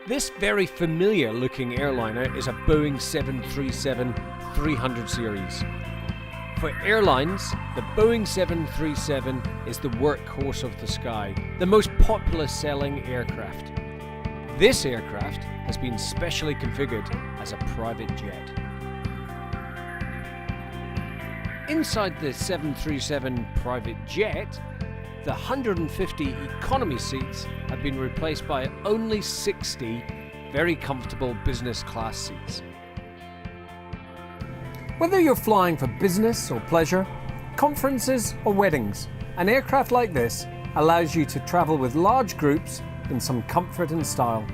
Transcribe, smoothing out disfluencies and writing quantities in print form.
This very familiar looking airliner is a Boeing 737-300 series. For airlines, the Boeing 737 is the workhorse of the sky, the most popular selling aircraft. This aircraft has been specially configured as a private jet. Inside the 737 private jet, the 150 economy seats have been replaced by only 60 very comfortable business class seats. Whether you're flying for business or pleasure, conferences or weddings, an aircraft like this allows you to travel with large groups in some comfort and style.